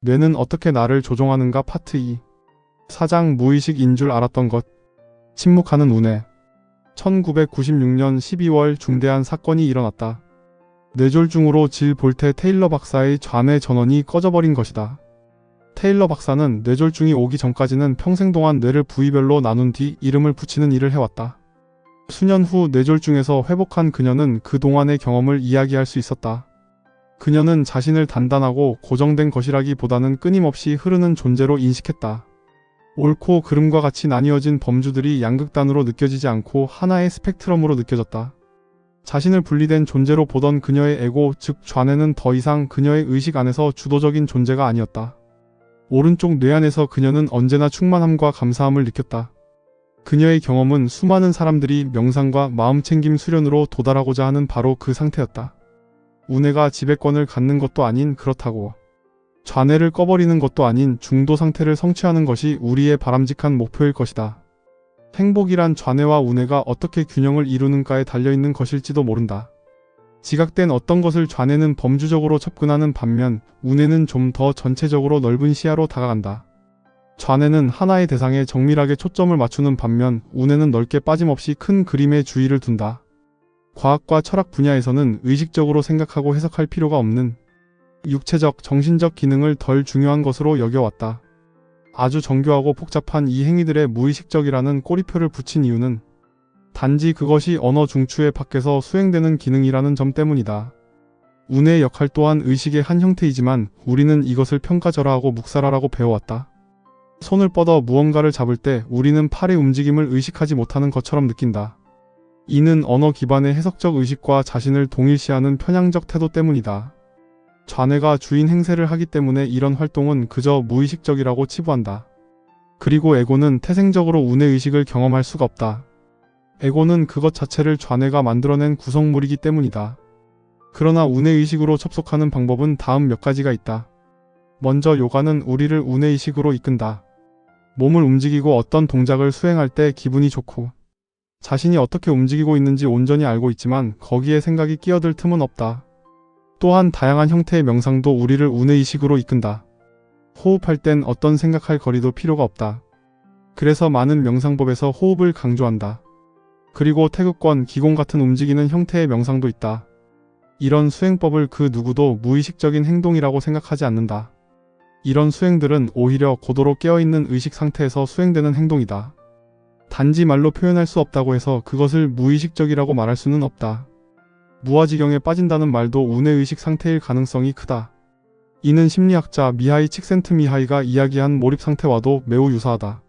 뇌는 어떻게 나를 조종하는가 파트 2. 사장 무의식인 줄 알았던 것. 침묵하는 운해. 1996년 12월 중대한 사건이 일어났다. 뇌졸중으로 질 볼테 테일러 박사의 좌뇌 전원이 꺼져버린 것이다. 테일러 박사는 뇌졸중이 오기 전까지는 평생 동안 뇌를 부위별로 나눈 뒤 이름을 붙이는 일을 해왔다. 수년 후 뇌졸중에서 회복한 그녀는 그동안의 경험을 이야기할 수 있었다. 그녀는 자신을 단단하고 고정된 것이라기보다는 끊임없이 흐르는 존재로 인식했다. 옳고 그름과 같이 나뉘어진 범주들이 양극단으로 느껴지지 않고 하나의 스펙트럼으로 느껴졌다. 자신을 분리된 존재로 보던 그녀의 에고, 즉 좌뇌는 더 이상 그녀의 의식 안에서 주도적인 존재가 아니었다. 오른쪽 뇌 안에서 그녀는 언제나 충만함과 감사함을 느꼈다. 그녀의 경험은 수많은 사람들이 명상과 마음챙김 수련으로 도달하고자 하는 바로 그 상태였다. 운해가 지배권을 갖는 것도 아닌 그렇다고 좌뇌를 꺼버리는 것도 아닌 중도 상태를 성취하는 것이 우리의 바람직한 목표일 것이다. 행복이란 좌뇌와 운해가 어떻게 균형을 이루는가에 달려있는 것일지도 모른다. 지각된 어떤 것을 좌뇌는 범주적으로 접근하는 반면 운해는 좀 더 전체적으로 넓은 시야로 다가간다. 좌뇌는 하나의 대상에 정밀하게 초점을 맞추는 반면 운해는 넓게 빠짐없이 큰 그림에 주의를 둔다. 과학과 철학 분야에서는 의식적으로 생각하고 해석할 필요가 없는 육체적, 정신적 기능을 덜 중요한 것으로 여겨왔다. 아주 정교하고 복잡한 이 행위들의 무의식적이라는 꼬리표를 붙인 이유는 단지 그것이 언어 중추의 밖에서 수행되는 기능이라는 점 때문이다. 운의 역할 또한 의식의 한 형태이지만 우리는 이것을 평가절하하고 묵살하라고 배워왔다. 손을 뻗어 무언가를 잡을 때 우리는 팔의 움직임을 의식하지 못하는 것처럼 느낀다. 이는 언어 기반의 해석적 의식과 자신을 동일시하는 편향적 태도 때문이다. 좌뇌가 주인 행세를 하기 때문에 이런 활동은 그저 무의식적이라고 치부한다. 그리고 에고는 태생적으로 운의 의식을 경험할 수가 없다. 에고는 그것 자체를 좌뇌가 만들어낸 구성물이기 때문이다. 그러나 운의 의식으로 접속하는 방법은 다음 몇 가지가 있다. 먼저 요가는 우리를 운의 의식으로 이끈다. 몸을 움직이고 어떤 동작을 수행할 때 기분이 좋고 자신이 어떻게 움직이고 있는지 온전히 알고 있지만 거기에 생각이 끼어들 틈은 없다. 또한 다양한 형태의 명상도 우리를 운의 의식으로 이끈다. 호흡할 땐 어떤 생각할 거리도 필요가 없다. 그래서 많은 명상법에서 호흡을 강조한다. 그리고 태극권, 기공 같은 움직이는 형태의 명상도 있다. 이런 수행법을 그 누구도 무의식적인 행동이라고 생각하지 않는다. 이런 수행들은 오히려 고도로 깨어있는 의식 상태에서 수행되는 행동이다. 단지 말로 표현할 수 없다고 해서 그것을 무의식적이라고 말할 수는 없다. 무아지경에 빠진다는 말도 운의 의식 상태일 가능성이 크다. 이는 심리학자 미하이 칙센트미하이가 이야기한 몰입 상태와도 매우 유사하다.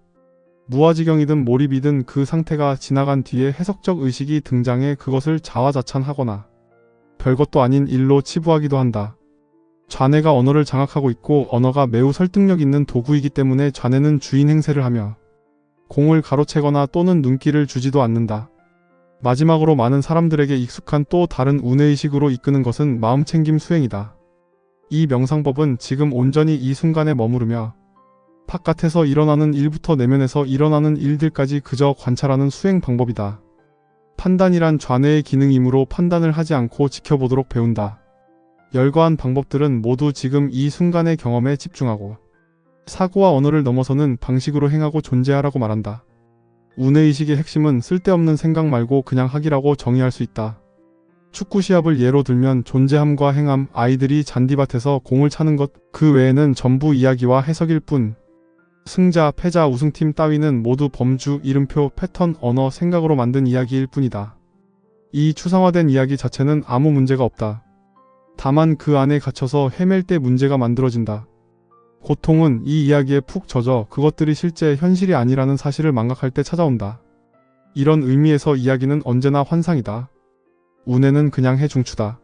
무아지경이든 몰입이든 그 상태가 지나간 뒤에 해석적 의식이 등장해 그것을 자화자찬하거나 별것도 아닌 일로 치부하기도 한다. 좌뇌가 언어를 장악하고 있고 언어가 매우 설득력 있는 도구이기 때문에 좌뇌는 주인 행세를 하며 공을 가로채거나 또는 눈길을 주지도 않는다. 마지막으로 많은 사람들에게 익숙한 또 다른 운의식으로 이끄는 것은 마음챙김 수행이다. 이 명상법은 지금 온전히 이 순간에 머무르며 바깥에서 일어나는 일부터 내면에서 일어나는 일들까지 그저 관찰하는 수행 방법이다. 판단이란 좌뇌의 기능이므로 판단을 하지 않고 지켜보도록 배운다. 열거한 방법들은 모두 지금 이 순간의 경험에 집중하고 사고와 언어를 넘어서는 방식으로 행하고 존재하라고 말한다. 운의식의 핵심은 쓸데없는 생각 말고 그냥 하기라고 정의할 수 있다. 축구 시합을 예로 들면 존재함과 행함, 아이들이 잔디밭에서 공을 차는 것, 그 외에는 전부 이야기와 해석일 뿐. 승자, 패자, 우승팀 따위는 모두 범주, 이름표, 패턴, 언어, 생각으로 만든 이야기일 뿐이다. 이 추상화된 이야기 자체는 아무 문제가 없다. 다만 그 안에 갇혀서 헤맬 때 문제가 만들어진다. 고통은 이 이야기에 푹 젖어 그것들이 실제 현실이 아니라는 사실을 망각할 때 찾아온다. 이런 의미에서 이야기는 언제나 환상이다. 운해는 그냥 해중추다.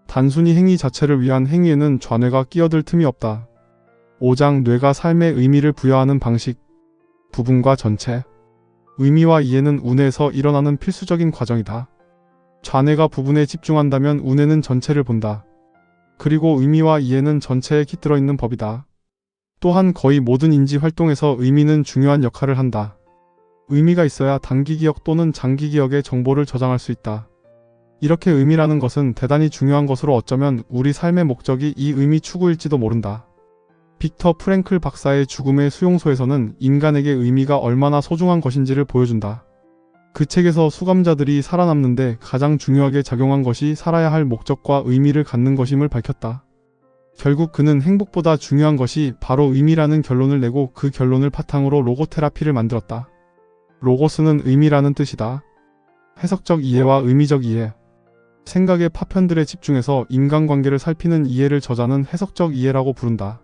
단순히 행위 자체를 위한 행위에는 좌뇌가 끼어들 틈이 없다. 5장 뇌가 삶의 의미를 부여하는 방식. 부분과 전체. 의미와 이해는 운해에서 일어나는 필수적인 과정이다. 좌뇌가 부분에 집중한다면 운해는 전체를 본다. 그리고 의미와 이해는 전체에 깃들어 있는 법이다. 또한 거의 모든 인지 활동에서 의미는 중요한 역할을 한다. 의미가 있어야 단기 기억 또는 장기 기억의 정보를 저장할 수 있다. 이렇게 의미라는 것은 대단히 중요한 것으로 어쩌면 우리 삶의 목적이 이 의미 추구일지도 모른다. 빅터 프랭클 박사의 죽음의 수용소에서는 인간에게 의미가 얼마나 소중한 것인지를 보여준다. 그 책에서 수감자들이 살아남는데 가장 중요하게 작용한 것이 살아야 할 목적과 의미를 갖는 것임을 밝혔다. 결국 그는 행복보다 중요한 것이 바로 의미라는 결론을 내고 그 결론을 바탕으로 로고테라피를 만들었다. 로고스는 의미라는 뜻이다. 해석적 이해와 의미적 이해. 생각의 파편들에 집중해서 인간관계를 살피는 이해를 저자는 해석적 이해라고 부른다.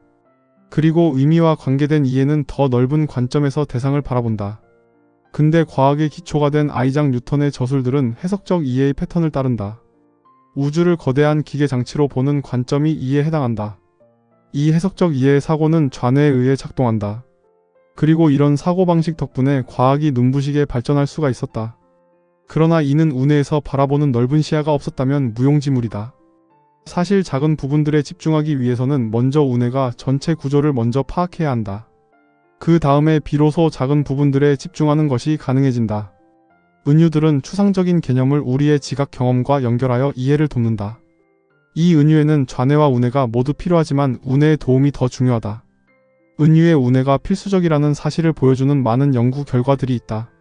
그리고 의미와 관계된 이해는 더 넓은 관점에서 대상을 바라본다. 근대 과학의 기초가 된 아이작 뉴턴의 저술들은 해석적 이해의 패턴을 따른다. 우주를 거대한 기계 장치로 보는 관점이 이에 해당한다. 이 해석적 이해의 사고는 좌뇌에 의해 작동한다. 그리고 이런 사고방식 덕분에 과학이 눈부시게 발전할 수가 있었다. 그러나 이는 우뇌에서 바라보는 넓은 시야가 없었다면 무용지물이다. 사실 작은 부분들에 집중하기 위해서는 먼저 우뇌가 전체 구조를 먼저 파악해야 한다. 그 다음에 비로소 작은 부분들에 집중하는 것이 가능해진다. 은유들은 추상적인 개념을 우리의 지각 경험과 연결하여 이해를 돕는다. 이 은유에는 좌뇌와 우뇌가 모두 필요하지만 우뇌의 도움이 더 중요하다. 은유의 우뇌가 필수적이라는 사실을 보여주는 많은 연구 결과들이 있다.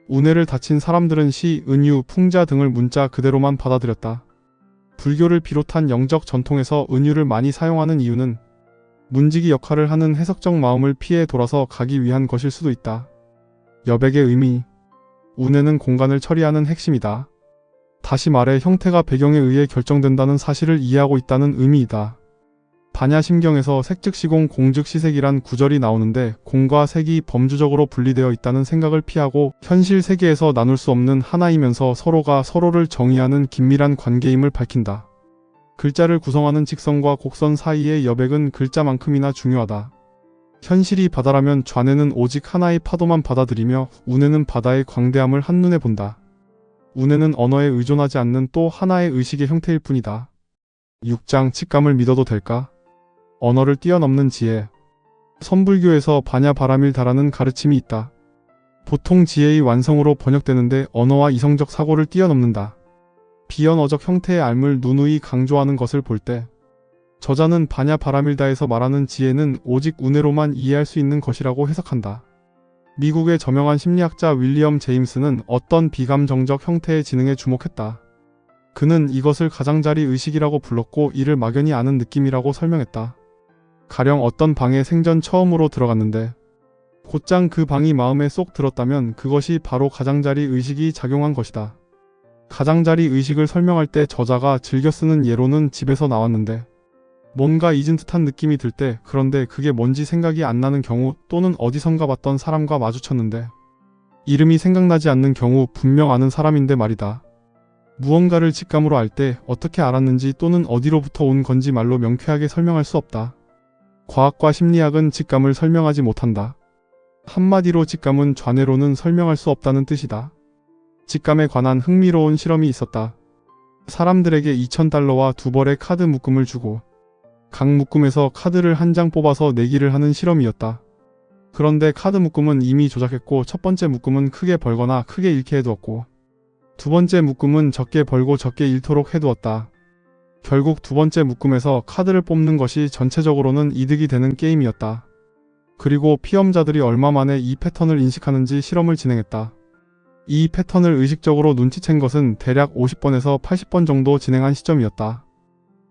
우뇌를 다친 사람들은 시, 은유, 풍자 등을 문자 그대로만 받아들였다. 불교를 비롯한 영적 전통에서 은유를 많이 사용하는 이유는 문지기 역할을 하는 해석적 마음을 피해 돌아서 가기 위한 것일 수도 있다. 여백의 의미. 우뇌는 공간을 처리하는 핵심이다. 다시 말해 형태가 배경에 의해 결정된다는 사실을 이해하고 있다는 의미이다. 반야심경에서 색즉시공 공즉시색이란 구절이 나오는데 공과 색이 범주적으로 분리되어 있다는 생각을 피하고 현실 세계에서 나눌 수 없는 하나이면서 서로가 서로를 정의하는 긴밀한 관계임을 밝힌다. 글자를 구성하는 직선과 곡선 사이의 여백은 글자만큼이나 중요하다. 현실이 바다라면 좌뇌는 오직 하나의 파도만 받아들이며 우뇌는 바다의 광대함을 한눈에 본다. 우뇌는 언어에 의존하지 않는 또 하나의 의식의 형태일 뿐이다. 6장 직감을 믿어도 될까? 언어를 뛰어넘는 지혜. 선불교에서 반야바라밀다라는 가르침이 있다. 보통 지혜의 완성으로 번역되는데 언어와 이성적 사고를 뛰어넘는다. 비언어적 형태의 알을 누누이 강조하는 것을 볼 때 저자는 반야바라밀다에서 말하는 지혜는 오직 우뇌로만 이해할 수 있는 것이라고 해석한다. 미국의 저명한 심리학자 윌리엄 제임스는 어떤 비감정적 형태의 지능에 주목했다. 그는 이것을 가장자리 의식이라고 불렀고 이를 막연히 아는 느낌이라고 설명했다. 가령 어떤 방에 생전 처음으로 들어갔는데 곧장 그 방이 마음에 쏙 들었다면 그것이 바로 가장자리 의식이 작용한 것이다. 가장자리 의식을 설명할 때 저자가 즐겨 쓰는 예로는 집에서 나왔는데 뭔가 잊은 듯한 느낌이 들 때 그런데 그게 뭔지 생각이 안 나는 경우 또는 어디선가 봤던 사람과 마주쳤는데 이름이 생각나지 않는 경우 분명 아는 사람인데 말이다. 무언가를 직감으로 알 때 어떻게 알았는지 또는 어디로부터 온 건지 말로 명쾌하게 설명할 수 없다. 과학과 심리학은 직감을 설명하지 못한다. 한마디로 직감은 좌뇌로는 설명할 수 없다는 뜻이다. 직감에 관한 흥미로운 실험이 있었다. 사람들에게 2,000달러와 2벌의 카드 묶음을 주고 각 묶음에서 카드를 한 장 뽑아서 내기를 하는 실험이었다. 그런데 카드 묶음은 이미 조작했고 첫 번째 묶음은 크게 벌거나 크게 잃게 해두었고 두 번째 묶음은 적게 벌고 적게 잃도록 해두었다. 결국 두 번째 묶음에서 카드를 뽑는 것이 전체적으로는 이득이 되는 게임이었다. 그리고 피험자들이 얼마 만에 이 패턴을 인식하는지 실험을 진행했다. 이 패턴을 의식적으로 눈치챈 것은 대략 50번에서 80번 정도 진행한 시점이었다.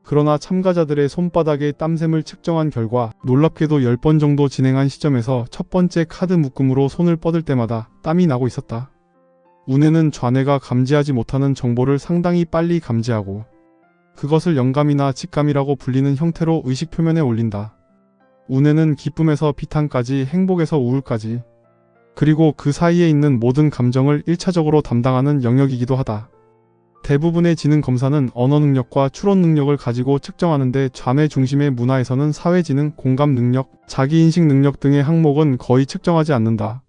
그러나 참가자들의 손바닥의 땀샘을 측정한 결과 놀랍게도 10번 정도 진행한 시점에서 첫 번째 카드 묶음으로 손을 뻗을 때마다 땀이 나고 있었다. 우뇌는 좌뇌가 감지하지 못하는 정보를 상당히 빨리 감지하고 그것을 영감이나 직감이라고 불리는 형태로 의식 표면에 올린다. 우뇌는 기쁨에서 비탄까지 행복에서 우울까지 그리고 그 사이에 있는 모든 감정을 1차적으로 담당하는 영역이기도 하다. 대부분의 지능 검사는 언어 능력과 추론 능력을 가지고 측정하는데 좌뇌 중심의 문화에서는 사회지능, 공감 능력, 자기인식 능력 등의 항목은 거의 측정하지 않는다.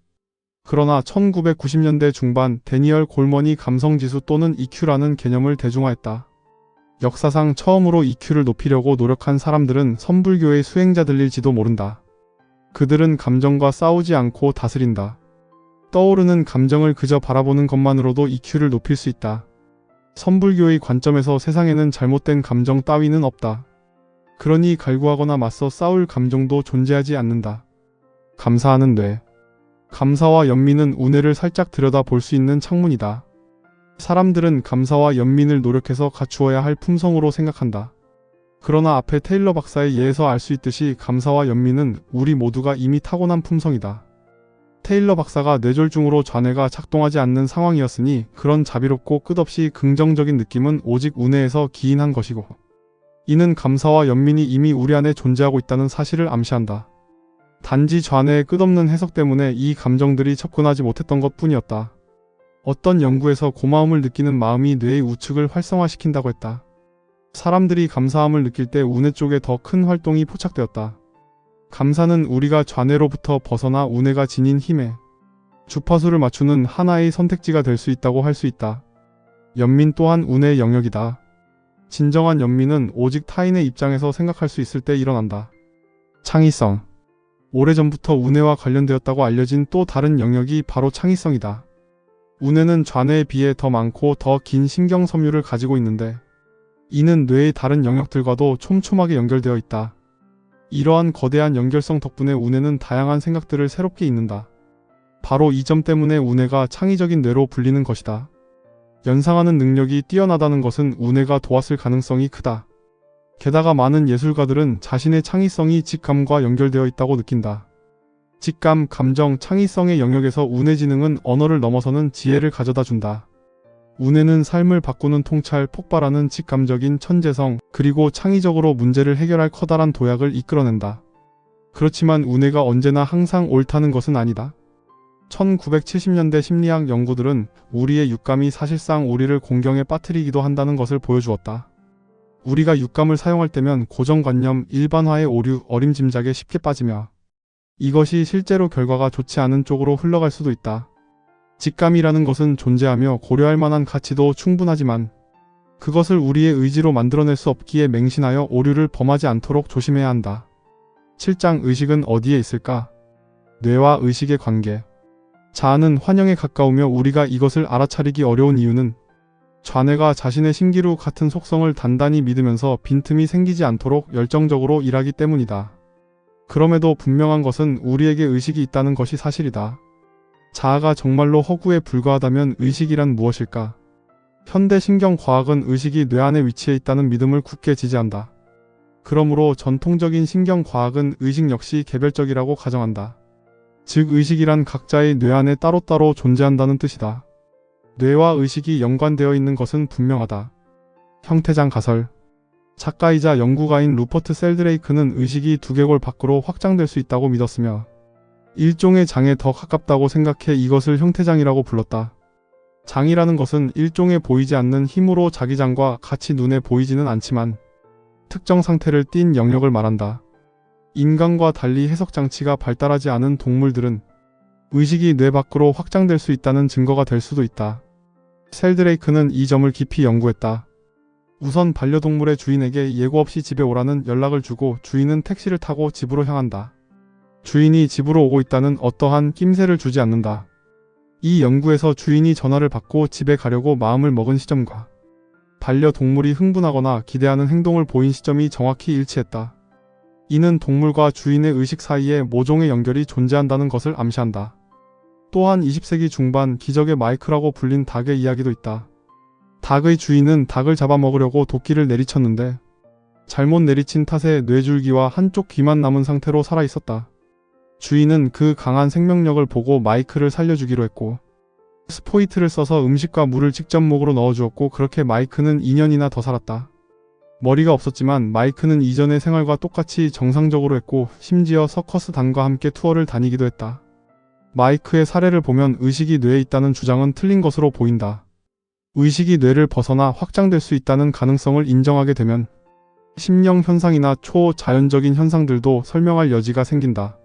그러나 1990년대 중반 데니얼 골먼이 감성지수 또는 EQ라는 개념을 대중화했다. 역사상 처음으로 EQ를 높이려고 노력한 사람들은 선불교의 수행자들일지도 모른다. 그들은 감정과 싸우지 않고 다스린다. 떠오르는 감정을 그저 바라보는 것만으로도 EQ를 높일 수 있다. 선불교의 관점에서 세상에는 잘못된 감정 따위는 없다. 그러니 갈구하거나 맞서 싸울 감정도 존재하지 않는다. 감사하는 뇌. 감사와 연민은 우뇌를 살짝 들여다볼 수 있는 창문이다. 사람들은 감사와 연민을 노력해서 갖추어야 할 품성으로 생각한다. 그러나 앞에 테일러 박사의 예에서 알 수 있듯이 감사와 연민은 우리 모두가 이미 타고난 품성이다. 테일러 박사가 뇌졸중으로 좌뇌가 작동하지 않는 상황이었으니 그런 자비롭고 끝없이 긍정적인 느낌은 오직 우뇌에서 기인한 것이고, 이는 감사와 연민이 이미 우리 안에 존재하고 있다는 사실을 암시한다. 단지 좌뇌의 끝없는 해석 때문에 이 감정들이 접근하지 못했던 것 뿐이었다. 어떤 연구에서 고마움을 느끼는 마음이 뇌의 우측을 활성화시킨다고 했다. 사람들이 감사함을 느낄 때 우뇌 쪽에 더 큰 활동이 포착되었다. 감사는 우리가 좌뇌로부터 벗어나 우뇌가 지닌 힘에 주파수를 맞추는 하나의 선택지가 될 수 있다고 할 수 있다. 연민 또한 우뇌의 영역이다. 진정한 연민은 오직 타인의 입장에서 생각할 수 있을 때 일어난다. 창의성. 오래전부터 우뇌와 관련되었다고 알려진 또 다른 영역이 바로 창의성이다. 우뇌는 좌뇌에 비해 더 많고 더 긴 신경 섬유를 가지고 있는데, 이는 뇌의 다른 영역들과도 촘촘하게 연결되어 있다. 이러한 거대한 연결성 덕분에 우뇌는 다양한 생각들을 새롭게 잇는다. 바로 이 점 때문에 우뇌가 창의적인 뇌로 불리는 것이다. 연상하는 능력이 뛰어나다는 것은 우뇌가 도왔을 가능성이 크다. 게다가 많은 예술가들은 자신의 창의성이 직감과 연결되어 있다고 느낀다. 직감, 감정, 창의성의 영역에서 우뇌 지능은 언어를 넘어서는 지혜를 가져다 준다. 우뇌는 삶을 바꾸는 통찰, 폭발하는 직감적인 천재성, 그리고 창의적으로 문제를 해결할 커다란 도약을 이끌어낸다. 그렇지만 우뇌가 언제나 항상 옳다는 것은 아니다. 1970년대 심리학 연구들은 우리의 육감이 사실상 우리를 공경에 빠뜨리기도 한다는 것을 보여주었다. 우리가 육감을 사용할 때면 고정관념, 일반화의 오류, 어림짐작에 쉽게 빠지며 이것이 실제로 결과가 좋지 않은 쪽으로 흘러갈 수도 있다. 직감이라는 것은 존재하며 고려할 만한 가치도 충분하지만 그것을 우리의 의지로 만들어낼 수 없기에 맹신하여 오류를 범하지 않도록 조심해야 한다. 7장 의식은 어디에 있을까? 뇌와 의식의 관계. 자아는 환영에 가까우며 우리가 이것을 알아차리기 어려운 이유는 좌뇌가 자신의 신기루 같은 속성을 단단히 믿으면서 빈틈이 생기지 않도록 열정적으로 일하기 때문이다. 그럼에도 분명한 것은 우리에게 의식이 있다는 것이 사실이다. 자아가 정말로 허구에 불과하다면 의식이란 무엇일까? 현대 신경과학은 의식이 뇌 안에 위치해 있다는 믿음을 굳게 지지한다. 그러므로 전통적인 신경과학은 의식 역시 개별적이라고 가정한다. 즉 의식이란 각자의 뇌 안에 따로따로 존재한다는 뜻이다. 뇌와 의식이 연관되어 있는 것은 분명하다. 형태장 가설. 작가이자 연구가인 루퍼트 셀드레이크는 의식이 두개골 밖으로 확장될 수 있다고 믿었으며 일종의 장에 더 가깝다고 생각해 이것을 형태장이라고 불렀다. 장이라는 것은 일종의 보이지 않는 힘으로 자기장과 같이 눈에 보이지는 않지만 특정 상태를 띈 영역을 말한다. 인간과 달리 해석장치가 발달하지 않은 동물들은 의식이 뇌 밖으로 확장될 수 있다는 증거가 될 수도 있다. 셀드레이크는 이 점을 깊이 연구했다. 우선 반려동물의 주인에게 예고 없이 집에 오라는 연락을 주고 주인은 택시를 타고 집으로 향한다. 주인이 집으로 오고 있다는 어떠한 낌새를 주지 않는다. 이 연구에서 주인이 전화를 받고 집에 가려고 마음을 먹은 시점과 반려동물이 흥분하거나 기대하는 행동을 보인 시점이 정확히 일치했다. 이는 동물과 주인의 의식 사이에 모종의 연결이 존재한다는 것을 암시한다. 또한 20세기 중반 기적의 마이크라고 불린 닭의 이야기도 있다. 닭의 주인은 닭을 잡아먹으려고 도끼를 내리쳤는데 잘못 내리친 탓에 뇌줄기와 한쪽 귀만 남은 상태로 살아있었다. 주인은 그 강한 생명력을 보고 마이크를 살려주기로 했고 스포이트를 써서 음식과 물을 직접 목으로 넣어주었고 그렇게 마이크는 2년이나 더 살았다. 머리가 없었지만 마이크는 이전의 생활과 똑같이 정상적으로 했고 심지어 서커스단과 함께 투어를 다니기도 했다. 마이크의 사례를 보면 의식이 뇌에 있다는 주장은 틀린 것으로 보인다. 의식이 뇌를 벗어나 확장될 수 있다는 가능성을 인정하게 되면 심령 현상이나 초자연적인 현상들도 설명할 여지가 생긴다.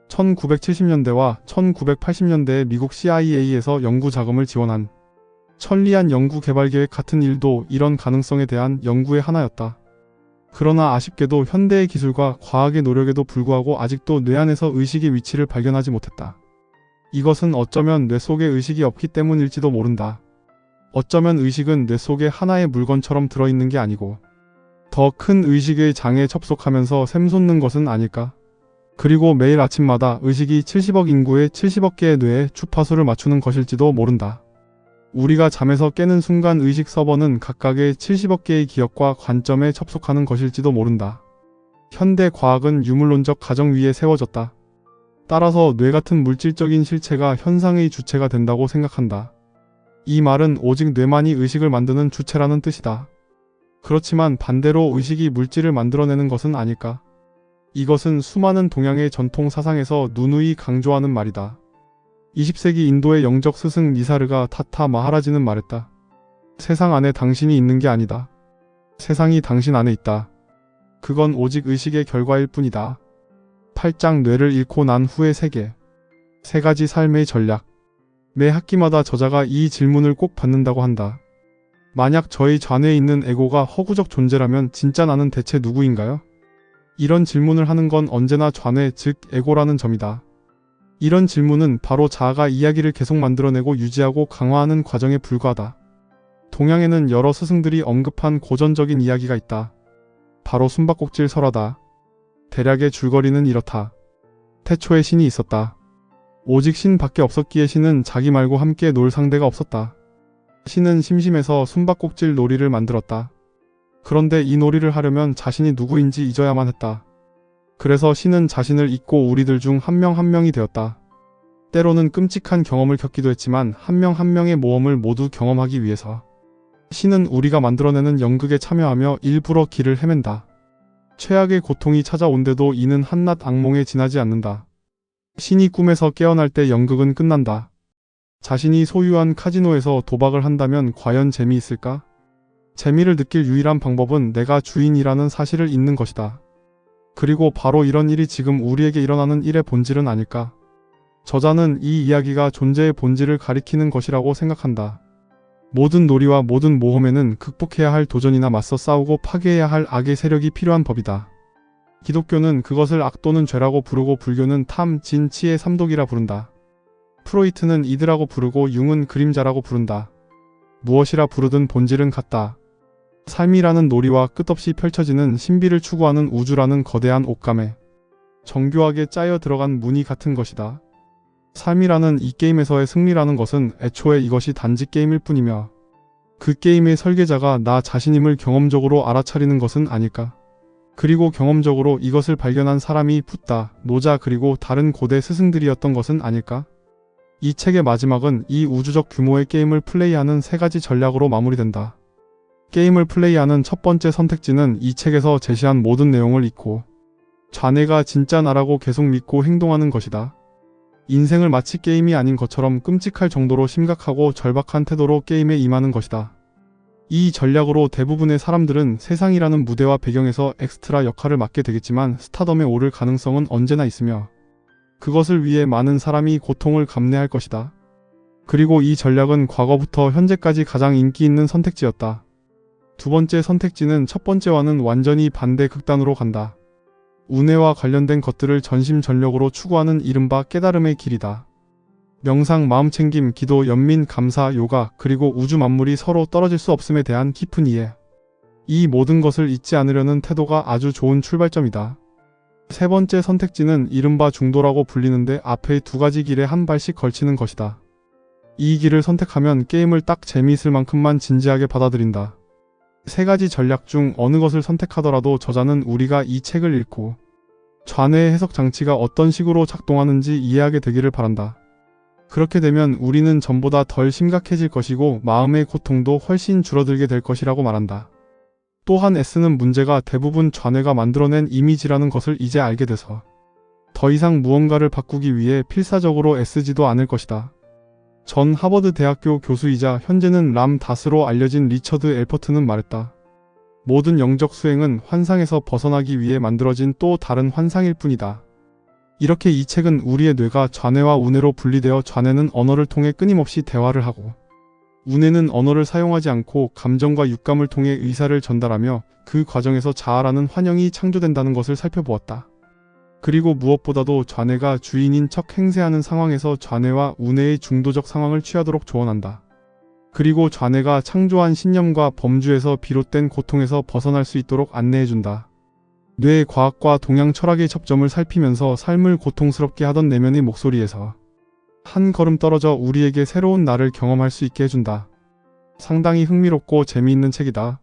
1970년대와 1980년대에 미국 CIA에서 연구 자금을 지원한 천리안 연구 개발 계획 같은 일도 이런 가능성에 대한 연구의 하나였다. 그러나 아쉽게도 현대의 기술과 과학의 노력에도 불구하고 아직도 뇌 안에서 의식의 위치를 발견하지 못했다. 이것은 어쩌면 뇌 속에 의식이 없기 때문일지도 모른다. 어쩌면 의식은 뇌 속에 하나의 물건처럼 들어있는 게 아니고 더 큰 의식의 장에 접속하면서 샘솟는 것은 아닐까? 그리고 매일 아침마다 의식이 70억 인구의 70억 개의 뇌에 주파수를 맞추는 것일지도 모른다. 우리가 잠에서 깨는 순간 의식 서버는 각각의 70억 개의 기억과 관점에 접속하는 것일지도 모른다. 현대 과학은 유물론적 가정 위에 세워졌다. 따라서 뇌 같은 물질적인 실체가 현상의 주체가 된다고 생각한다. 이 말은 오직 뇌만이 의식을 만드는 주체라는 뜻이다. 그렇지만 반대로 의식이 물질을 만들어내는 것은 아닐까? 이것은 수많은 동양의 전통 사상에서 누누이 강조하는 말이다. 20세기 인도의 영적 스승 니사르가 타타 마하라지는 말했다. 세상 안에 당신이 있는 게 아니다. 세상이 당신 안에 있다. 그건 오직 의식의 결과일 뿐이다. 8장 뇌를 잃고 난 후의 세계. 3가지 삶의 전략. 매 학기마다 저자가 이 질문을 꼭 받는다고 한다. 만약 저의 좌뇌에 있는 에고가 허구적 존재라면 진짜 나는 대체 누구인가요? 이런 질문을 하는 건 언제나 좌뇌, 즉 에고라는 점이다. 이런 질문은 바로 자아가 이야기를 계속 만들어내고 유지하고 강화하는 과정에 불과하다. 동양에는 여러 스승들이 언급한 고전적인 이야기가 있다. 바로 숨바꼭질 설화다. 대략의 줄거리는 이렇다. 태초에 신이 있었다. 오직 신 밖에 없었기에 신은 자기 말고 함께 놀 상대가 없었다. 신은 심심해서 숨바꼭질 놀이를 만들었다. 그런데 이 놀이를 하려면 자신이 누구인지 잊어야만 했다. 그래서 신은 자신을 잊고 우리들 중 한 명 한 명이 되었다. 때로는 끔찍한 경험을 겪기도 했지만 한 명 한 명의 모험을 모두 경험하기 위해서. 신은 우리가 만들어내는 연극에 참여하며 일부러 길을 헤맨다. 최악의 고통이 찾아온데도 이는 한낱 악몽에 지나지 않는다. 신이 꿈에서 깨어날 때 연극은 끝난다. 자신이 소유한 카지노에서 도박을 한다면 과연 재미있을까? 재미를 느낄 유일한 방법은 내가 주인이라는 사실을 잊는 것이다. 그리고 바로 이런 일이 지금 우리에게 일어나는 일의 본질은 아닐까? 저자는 이 이야기가 존재의 본질을 가리키는 것이라고 생각한다. 모든 놀이와 모든 모험에는 극복해야 할 도전이나 맞서 싸우고 파괴해야 할 악의 세력이 필요한 법이다. 기독교는 그것을 악 또는 죄라고 부르고 불교는 탐, 진, 치의 삼독이라 부른다. 프로이트는 이드라고 부르고 융은 그림자라고 부른다. 무엇이라 부르든 본질은 같다. 삶이라는 놀이와 끝없이 펼쳐지는 신비를 추구하는 우주라는 거대한 옷감에 정교하게 짜여 들어간 무늬 같은 것이다. 삶이라는 이 게임에서의 승리라는 것은 애초에 이것이 단지 게임일 뿐이며 그 게임의 설계자가 나 자신임을 경험적으로 알아차리는 것은 아닐까? 그리고 경험적으로 이것을 발견한 사람이 붓다, 노자 그리고 다른 고대 스승들이었던 것은 아닐까? 이 책의 마지막은 이 우주적 규모의 게임을 플레이하는 3가지 전략으로 마무리된다. 게임을 플레이하는 첫 번째 선택지는 이 책에서 제시한 모든 내용을 잊고 좌뇌가 진짜 나라고 계속 믿고 행동하는 것이다. 인생을 마치 게임이 아닌 것처럼 끔찍할 정도로 심각하고 절박한 태도로 게임에 임하는 것이다. 이 전략으로 대부분의 사람들은 세상이라는 무대와 배경에서 엑스트라 역할을 맡게 되겠지만 스타덤에 오를 가능성은 언제나 있으며 그것을 위해 많은 사람이 고통을 감내할 것이다. 그리고 이 전략은 과거부터 현재까지 가장 인기 있는 선택지였다. 두 번째 선택지는 첫 번째와는 완전히 반대 극단으로 간다. 운해와 관련된 것들을 전심전력으로 추구하는 이른바 깨달음의 길이다. 명상, 마음챙김, 기도, 연민, 감사, 요가, 그리고 우주 만물이 서로 떨어질 수 없음에 대한 깊은 이해. 이 모든 것을 잊지 않으려는 태도가 아주 좋은 출발점이다. 세 번째 선택지는 이른바 중도라고 불리는데 앞의 2가지 길에 한 발씩 걸치는 것이다. 이 길을 선택하면 게임을 딱 재미있을 만큼만 진지하게 받아들인다. 3가지 전략 중 어느 것을 선택하더라도 저자는 우리가 이 책을 읽고 좌뇌의 해석 장치가 어떤 식으로 작동하는지 이해하게 되기를 바란다. 그렇게 되면 우리는 전보다 덜 심각해질 것이고 마음의 고통도 훨씬 줄어들게 될 것이라고 말한다. 또한 S는 문제가 대부분 좌뇌가 만들어낸 이미지라는 것을 이제 알게 돼서 더 이상 무언가를 바꾸기 위해 필사적으로 애쓰지도 않을 것이다. 전 하버드 대학교 교수이자 현재는 람 다스로 알려진 리처드 엘퍼트는 말했다. 모든 영적 수행은 환상에서 벗어나기 위해 만들어진 또 다른 환상일 뿐이다. 이렇게 이 책은 우리의 뇌가 좌뇌와 우뇌로 분리되어 좌뇌는 언어를 통해 끊임없이 대화를 하고 우뇌는 언어를 사용하지 않고 감정과 육감을 통해 의사를 전달하며 그 과정에서 자아라는 환영이 창조된다는 것을 살펴보았다. 그리고 무엇보다도 좌뇌가 주인인 척 행세하는 상황에서 좌뇌와 우뇌의 중도적 상황을 취하도록 조언한다. 그리고 좌뇌가 창조한 신념과 범주에서 비롯된 고통에서 벗어날 수 있도록 안내해준다. 뇌 과학과 동양 철학의 접점을 살피면서 삶을 고통스럽게 하던 내면의 목소리에서 한 걸음 떨어져 우리에게 새로운 나를 경험할 수 있게 해준다. 상당히 흥미롭고 재미있는 책이다.